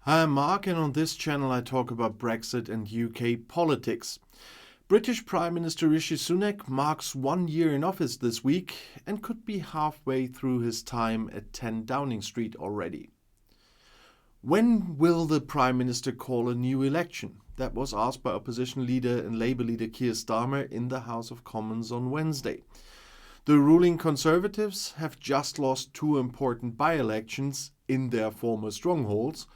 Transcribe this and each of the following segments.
Hi, I'm Marc, and on this channel I talk about Brexit and UK politics. British Prime Minister Rishi Sunak marks 1 year in office this week and could be halfway through his time at 10 Downing Street already. When will the Prime Minister call a new election? That was asked by opposition leader and Labour leader Keir Starmer in the House of Commons on Wednesday. The ruling Conservatives have just lost two important by-elections in their former strongholds,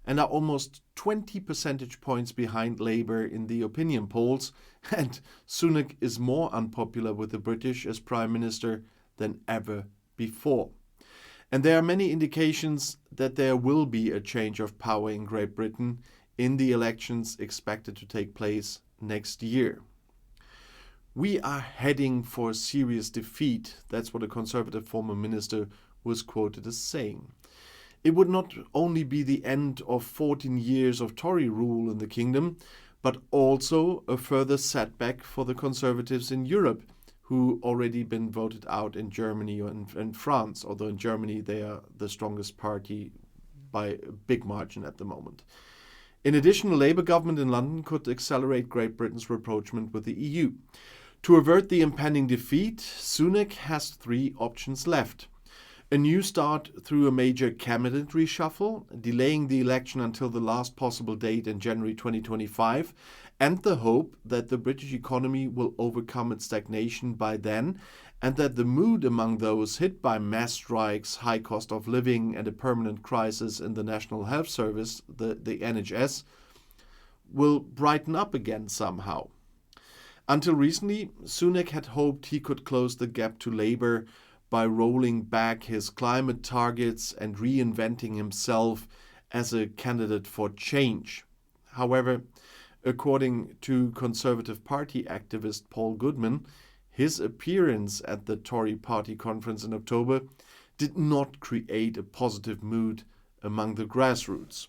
and are almost 20 percentage points behind Labour in the opinion polls, and Sunak is more unpopular with the British as Prime Minister than ever before. And there are many indications that there will be a change of power in Great Britain in the elections expected to take place next year. We are heading for a serious defeat. That's what a Conservative former minister was quoted as saying. It would not only be the end of 14 years of Tory rule in the kingdom, but also a further setback for the Conservatives in Europe, who already been voted out in Germany and France, although in Germany they are the strongest party by a big margin at the moment. In addition, a Labour government in London could accelerate Great Britain's rapprochement with the EU. To avert the impending defeat, Sunak has three options left. A new start through a major cabinet reshuffle, delaying the election until the last possible date in January 2025, and the hope that the British economy will overcome its stagnation by then, and that the mood among those hit by mass strikes, high cost of living, and a permanent crisis in the National Health Service, the NHS, will brighten up again somehow. Until recently, Sunak had hoped he could close the gap to Labour by rolling back his climate targets and reinventing himself as a candidate for change. However, according to Conservative Party activist Paul Goodman, his appearance at the Tory party conference in October did not create a positive mood among the grassroots.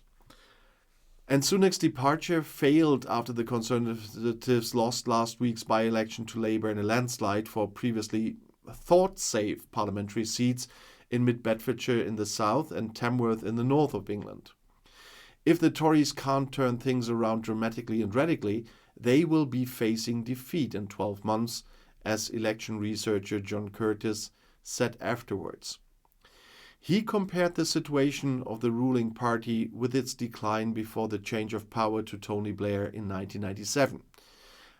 And Sunak's departure failed after the Conservatives lost last week's by-election to Labour in a landslide for previously thought-safe parliamentary seats in Mid-Bedfordshire in the south and Tamworth in the north of England. If the Tories can't turn things around dramatically and radically, they will be facing defeat in 12 months, as election researcher John Curtis said afterwards. He compared the situation of the ruling party with its decline before the change of power to Tony Blair in 1997.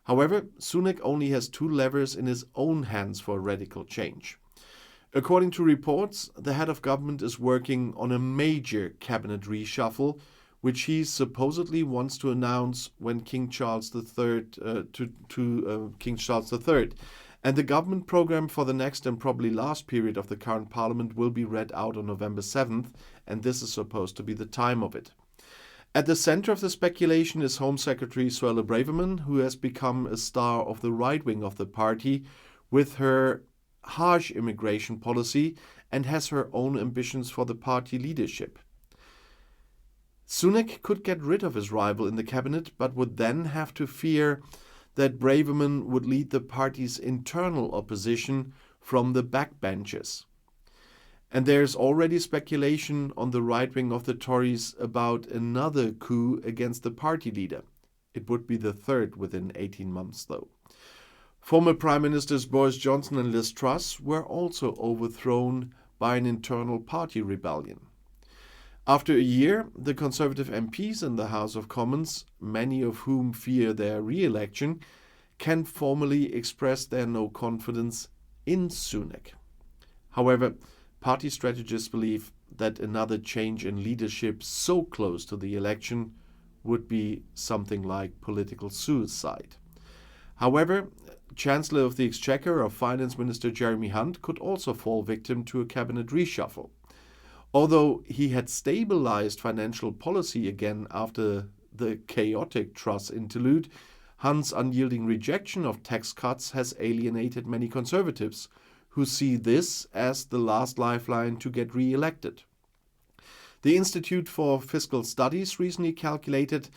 However, Sunak only has two levers in his own hands for radical change. According to reports, the head of government is working on a major cabinet reshuffle, which he supposedly wants to announce when King Charles III, King Charles III. And the government program for the next and probably last period of the current parliament will be read out on November 7th, and this is supposed to be the time of it. At the center of the speculation is Home Secretary Suella Braverman, who has become a star of the right wing of the party with her harsh immigration policy and has her own ambitions for the party leadership. Sunak could get rid of his rival in the cabinet, but would then have to fear that Braverman would lead the party's internal opposition from the backbenches. And there's already speculation on the right wing of the Tories about another coup against the party leader. It would be the third within 18 months, though. Former Prime Ministers Boris Johnson and Liz Truss were also overthrown by an internal party rebellion. After a year, the Conservative MPs in the House of Commons, many of whom fear their re-election, can formally express their no confidence in Sunak. However, party strategists believe that another change in leadership so close to the election would be something like political suicide. However, Chancellor of the Exchequer or Finance Minister Jeremy Hunt could also fall victim to a cabinet reshuffle. Although he had stabilized financial policy again after the chaotic Truss interlude, Hunt's unyielding rejection of tax cuts has alienated many Conservatives, who see this as the last lifeline to get re-elected. The Institute for Fiscal Studies recently calculated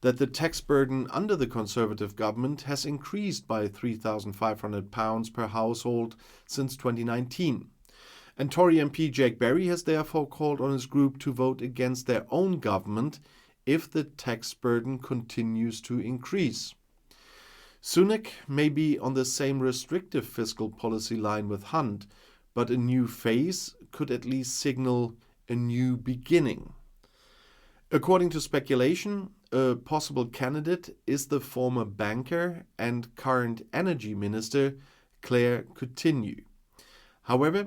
that the tax burden under the Conservative government has increased by £3,500 per household since 2019. And Tory MP Jake Berry has therefore called on his group to vote against their own government if the tax burden continues to increase. Sunak may be on the same restrictive fiscal policy line with Hunt, but a new phase could at least signal a new beginning. According to speculation, a possible candidate is the former banker and current energy minister Claire Coutinho. However,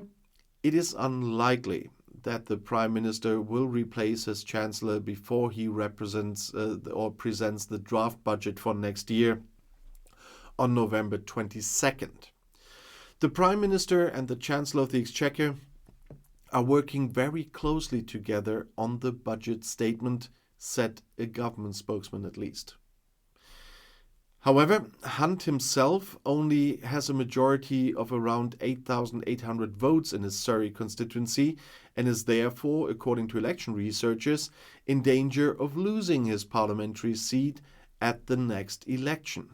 it is unlikely that the Prime Minister will replace his Chancellor before he presents the draft budget for next year on November 22nd. The Prime Minister and the Chancellor of the Exchequer are working very closely together on the budget statement, said a government spokesman at least. However, Hunt himself only has a majority of around 8,800 votes in his Surrey constituency and is therefore, according to election researchers, in danger of losing his parliamentary seat at the next election.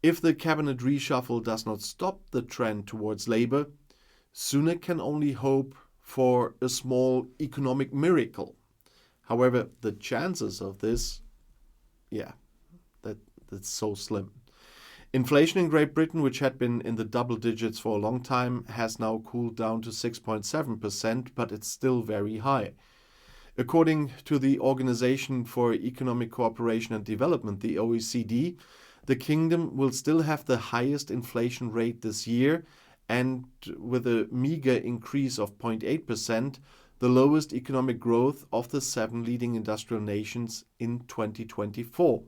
If the cabinet reshuffle does not stop the trend towards Labour, Sunak can only hope for a small economic miracle. However, the chances of this, that's so slim. Inflation in Great Britain, which had been in the double digits for a long time, has now cooled down to 6.7%, but it's still very high. According to the Organization for Economic Cooperation and Development, the OECD, the kingdom will still have the highest inflation rate this year, and with a meager increase of 0.8%, the lowest economic growth of the 7 leading industrial nations in 2024.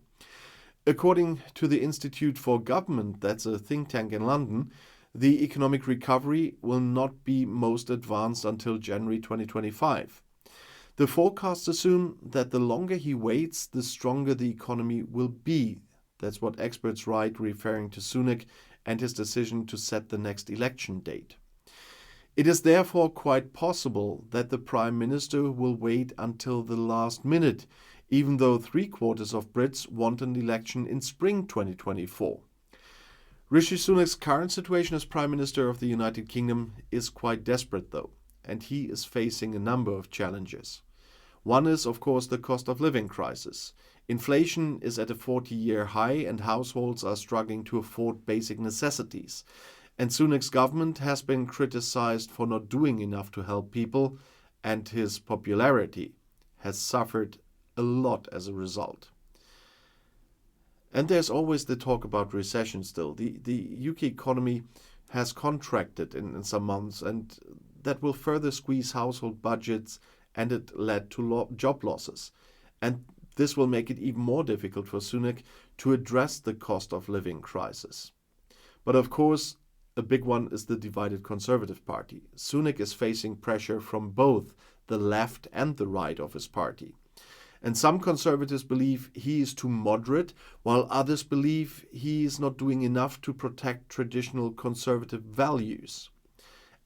According to the Institute for Government, that's a think tank in London, the economic recovery will not be most advanced until January 2025. The forecasts assume that the longer he waits, the stronger the economy will be. That's what experts write, referring to Sunak and his decision to set the next election date. It is therefore quite possible that the Prime Minister will wait until the last minute, even though 3/4 of Brits want an election in spring 2024. Rishi Sunak's current situation as Prime Minister of the United Kingdom is quite desperate though, and he is facing a number of challenges. One is, of course, the cost of living crisis. Inflation is at a 40-year high and households are struggling to afford basic necessities. And Sunak's government has been criticized for not doing enough to help people, and his popularity has suffered a lot as a result. And there's always the talk about recession still. The UK economy has contracted in some months, and that will further squeeze household budgets, and it led to job losses. And this will make it even more difficult for Sunak to address the cost of living crisis. But of course, a big one is the divided Conservative Party. Sunak is facing pressure from both the left and the right of his party. And some Conservatives believe he is too moderate, while others believe he is not doing enough to protect traditional Conservative values.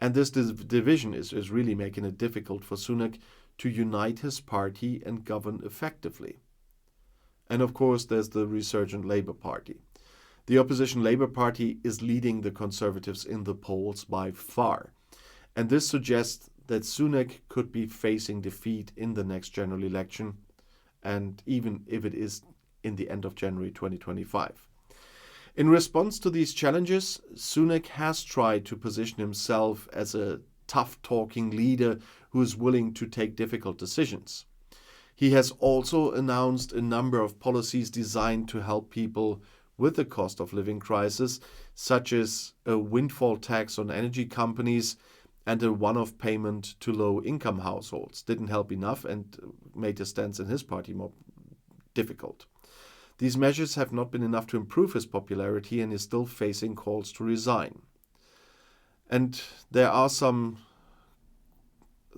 And this division is really making it difficult for Sunak to unite his party and govern effectively. And of course, there's the resurgent Labour Party. The opposition Labour Party is leading the Conservatives in the polls by far. And this suggests that Sunak could be facing defeat in the next general election, and even if it is in the end of January 2025. In response to these challenges, Sunak has tried to position himself as a tough-talking leader who is willing to take difficult decisions. He has also announced a number of policies designed to help people with the cost of living crisis, such as a windfall tax on energy companies and a one-off payment to low-income households. Didn't help enough and made his stance in his party more difficult. These measures have not been enough to improve his popularity, and is still facing calls to resign. And there are some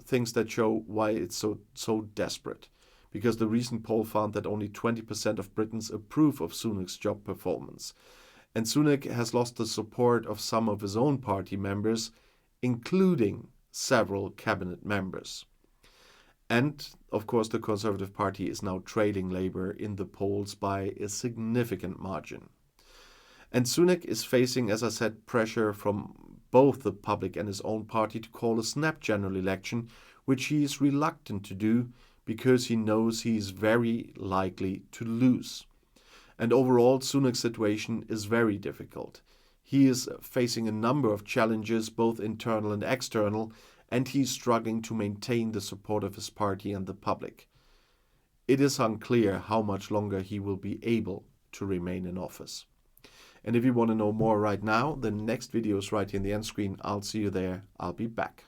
things that show why it's so desperate. Because the recent poll found that only 20% of Britons approve of Sunak's job performance. And Sunak has lost the support of some of his own party members, including several cabinet members. And, of course, the Conservative Party is now trailing Labour in the polls by a significant margin. And Sunak is facing, as I said, pressure from both the public and his own party to call a snap general election, which he is reluctant to do because he knows he is very likely to lose. And overall, Sunak's situation is very difficult. He is facing a number of challenges, both internal and external, and he's struggling to maintain the support of his party and the public. It is unclear how much longer he will be able to remain in office. And if you want to know more right now, the next video is right here in the end screen. I'll see you there. I'll be back.